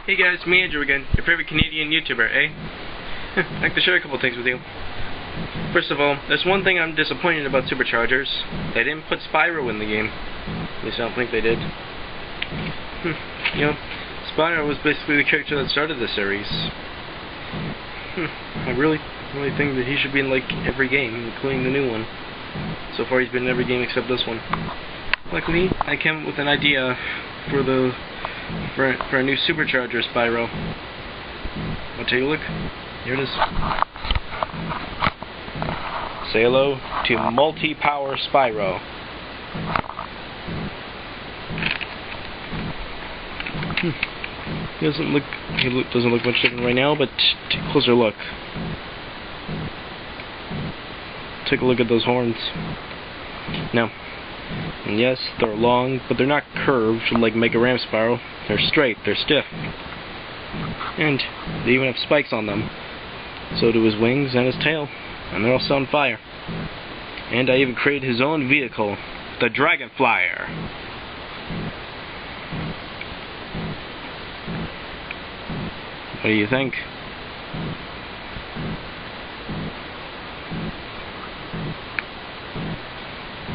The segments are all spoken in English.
Hey guys, me Andrew again, your favorite Canadian YouTuber, eh? I'd like to share a couple things with you. First of all, there's one thing I'm disappointed about Superchargers. They didn't put Spyro in the game. At least I don't think they did. You know, Spyro was basically the character that started the series. I really think that he should be in like every game, including the new one. So far he's been in every game except this one. Luckily, I came up with an idea for a new Supercharger Spyro. I'll take a look. Here it is. Say hello to multi-power Spyro. He doesn't look much different right now, but take a closer look. Take a look at those horns. Now, and yes, they're long, but they're not curved like Mega Ram Spyro. They're straight, they're stiff. And they even have spikes on them. So do his wings and his tail. And they're also on fire. And I even created his own vehicle, the Dragon Flyer. What do you think?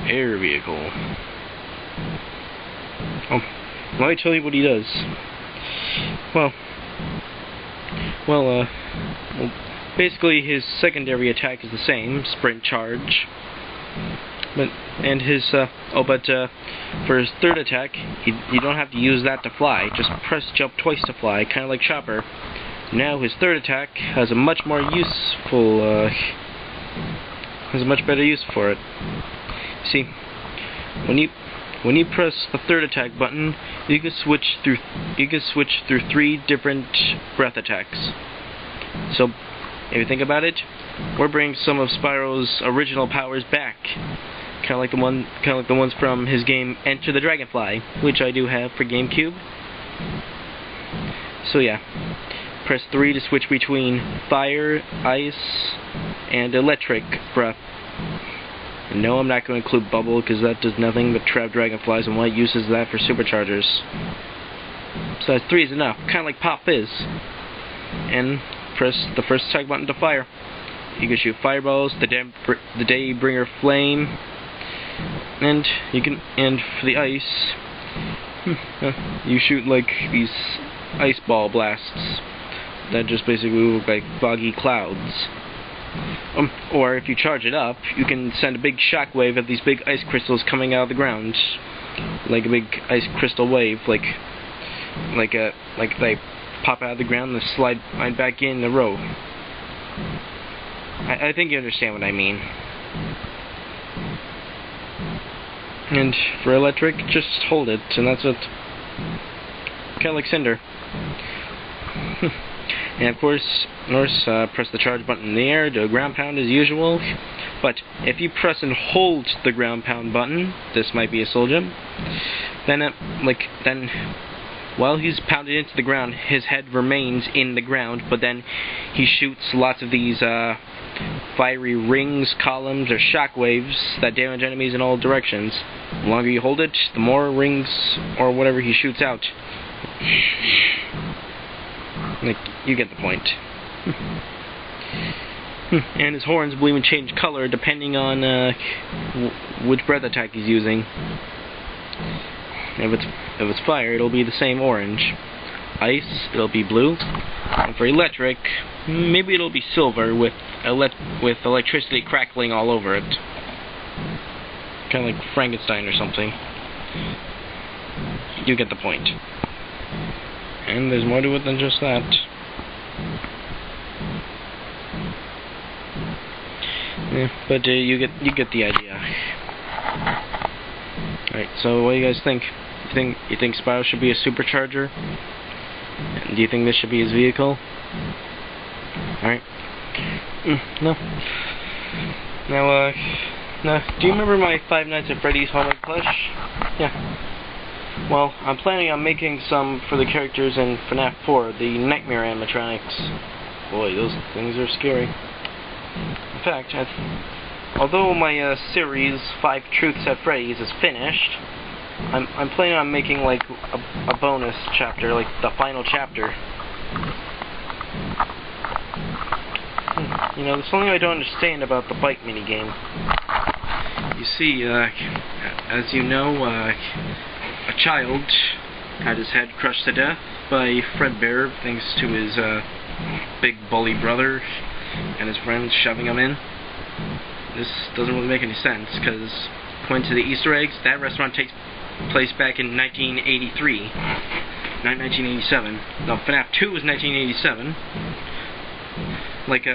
Air vehicle. Oh, let me tell you what he does. Well, basically his secondary attack is the same, sprint charge. But for his third attack, you don't have to use that to fly. Just press jump twice to fly, kind of like Chopper. Now his third attack has a much more useful, has a much better use for it. See, when you press the third attack button, you can switch through 3 different breath attacks. So, if you think about it, we're bringing some of Spyro's original powers back, kind of like the ones from his game Enter the Dragonfly, which I do have for GameCube. So yeah, press 3 to switch between fire, ice, and electric breath. And no, I'm not going to include bubble because that does nothing but trap dragonflies, and what use is that for Superchargers? Besides, 3 is enough, kind of like Pop Fizz. And press the first attack button to fire. You can shoot fireballs, the Daybringer Flame, and for the ice, you shoot like these ice ball blasts that just basically look like foggy clouds. Or if you charge it up, you can send a big shockwave of these big ice crystals coming out of the ground, like a big ice crystal wave, like they pop out of the ground and slide right back in a row. I think you understand what I mean. And for electric, just hold it, and that's it. Kind of like Cinder. And of course, press the charge button in the air, do a ground pound as usual. But if you press and hold the ground pound button, this might be a soul gem. Then while he's pounded into the ground, his head remains in the ground, but then he shoots lots of these fiery rings, columns, or shockwaves that damage enemies in all directions. The longer you hold it, the more rings or whatever he shoots out. Like, you get the point. And his horns will even change color depending on which breath attack he's using. If it's fire, it'll be the same orange. Ice, it'll be blue. And for electric, maybe it'll be silver with electricity crackling all over it. Kind of like Frankenstein or something. You get the point. And there's more to it than just that. Yeah, but you get the idea. Alright, so what do you guys think? You think Spyro should be a Supercharger? And do you think this should be his vehicle? Alright. No. Now, do you remember my Five Nights at Freddy's homemade plush? Yeah. Well, I'm planning on making some for the characters in FNAF 4, the Nightmare animatronics. Boy, those things are scary. In fact, although my series, 5 Truths at Freddy's, is finished, I'm planning on making like a bonus chapter, like the final chapter. You know, there's something I don't understand about the bike minigame. You see, as you know, a child had his head crushed to death by Fredbear thanks to his big bully brother and his friends shoving him in. This doesn't really make any sense, because according to the Easter eggs, that restaurant takes place back in 1983, not 1987. No, FNAF 2 was 1987. Like,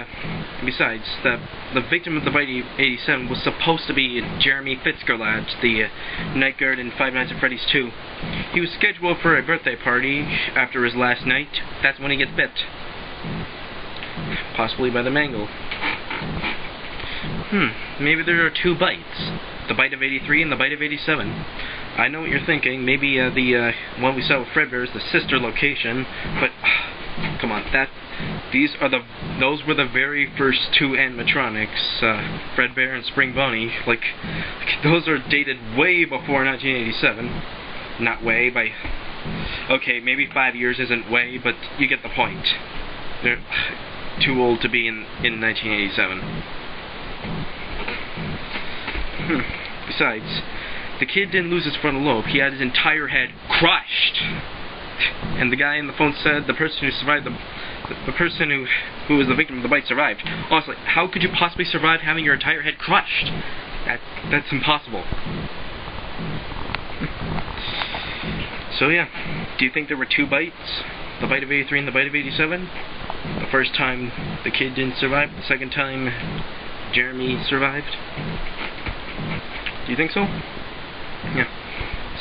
besides, the victim of the bite 87 was supposed to be Jeremy Fitzgerald, the night guard in Five Nights at Freddy's 2. He was scheduled for a birthday party after his last night. That's when he gets bit. Possibly by the mangle. Maybe there are two bites. The bite of 83 and the bite of 87. I know what you're thinking. Maybe the one we saw with Fredbear is the sister location, but come on, those were the very first two animatronics, Fredbear and Spring Bonnie. Like, those are dated way before 1987. Not way, by... Okay, maybe 5 years isn't way, but you get the point. They're too old to be in 1987. Besides, the kid didn't lose his frontal lobe, he had his entire head crushed. And the guy on the phone said the person who survived the person who was the victim of the bite survived. Honestly, how could you possibly survive having your entire head crushed? That's impossible. So yeah, do you think there were two bites? The bite of 83 and the bite of 87? The first time the kid didn't survive, the second time Jeremy survived? Do you think so? Yeah.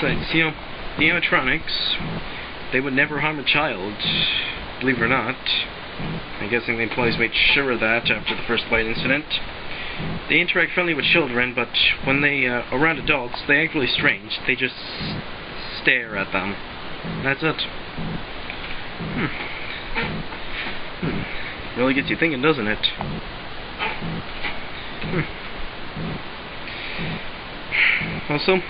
So, you know, the animatronics, they would never harm a child, believe it or not. I'm guessing the employees made sure of that after the first bite incident. They interact friendly with children, but when they are around adults, they act really strange. They just stare at them. That's it. Really gets you thinking, doesn't it? Also,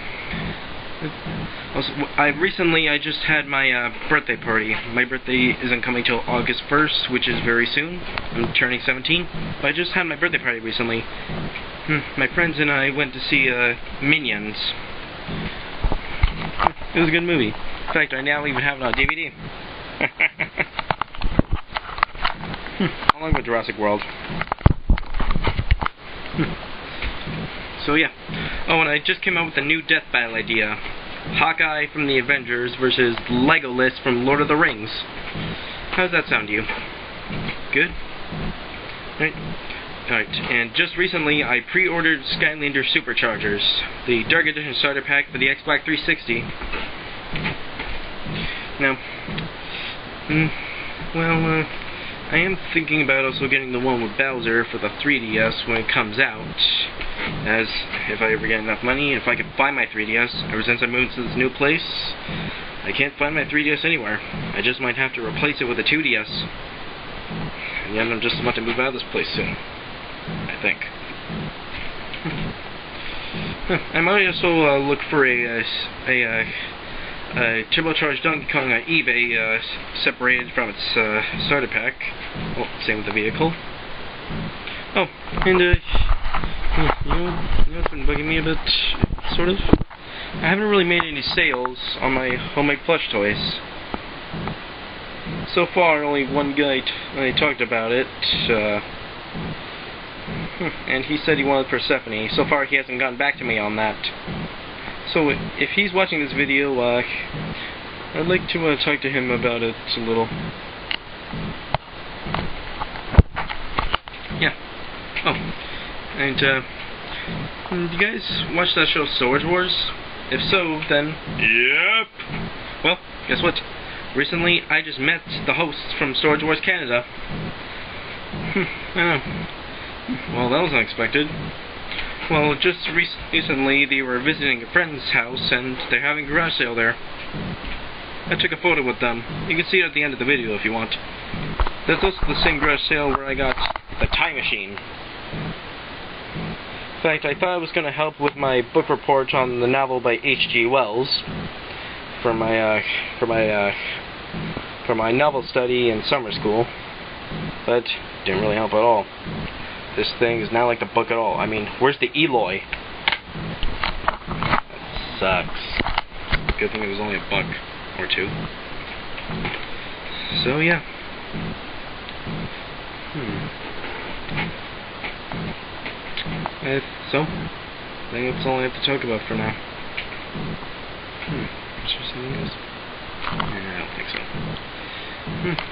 I just had my birthday party. My birthday isn't coming till August 1st, which is very soon. I'm turning 17. But I just had my birthday party recently. My friends and I went to see Minions. It was a good movie. In fact, I now even have it on DVD. Along with Jurassic World. So yeah. Oh, and I just came up with a new death battle idea. Hawkeye from the Avengers versus Legolas from Lord of the Rings. How does that sound to you? Good? Alright, and just recently I pre-ordered Skylander Superchargers, the Dark Edition starter pack for the Xbox 360. Now, I am thinking about also getting the one with Bowser for the 3DS when it comes out, as if I ever get enough money, and if I can find my 3DS. Ever since I moved to this new place, I can't find my 3DS anywhere. I just might have to replace it with a 2DS. And yeah, I'm just about to move out of this place soon, I think. I might also look for a turbocharged Donkey Kong on eBay, separated from its starter pack. Well, same with the vehicle. Oh, and you know what's been bugging me a bit, sort of? I haven't really made any sales on my homemade plush toys. So far, only one guy talked about it, and he said he wanted Persephone. So far, he hasn't gotten back to me on that. So, if he's watching this video, I'd like to talk to him about it a little. Yeah. Oh, and you guys watch that show Storage Wars? If so, then yep. Well, guess what? Recently, I just met the hosts from Storage Wars Canada. I know. Well, that was unexpected. Well, just recently they were visiting a friend's house and they're having a garage sale there. I took a photo with them. You can see it at the end of the video if you want. That's also the same garage sale where I got the time machine. In fact, I thought I was going to help with my book report on the novel by H.G. Wells for my novel study in summer school, but didn't really help at all. This thing is not like the book at all. I mean, where's the Eloy? That sucks. Good thing it was only $1 or $2. So yeah. So, I think that's all I have to talk about for now. Is there something else? I don't think so.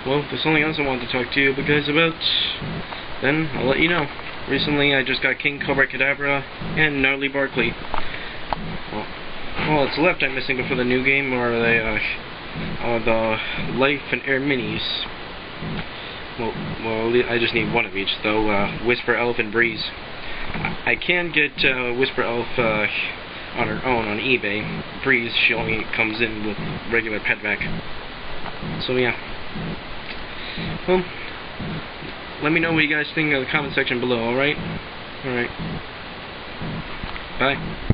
Well, if there's something else I wanted to talk to you guys about, then I'll let you know. Recently, I just got King Cobra Cadabra and Gnarly Barkley. Well, all that's left I'm missing before the new game are the Life and Air minis. Well, I just need one of each, though. Whisper Elf and Breeze. I can get Whisper Elf on her own on eBay. Breeze, she only comes in with regular pet vac. So yeah. Well, let me know what you guys think in the comment section below, alright? Alright. Bye.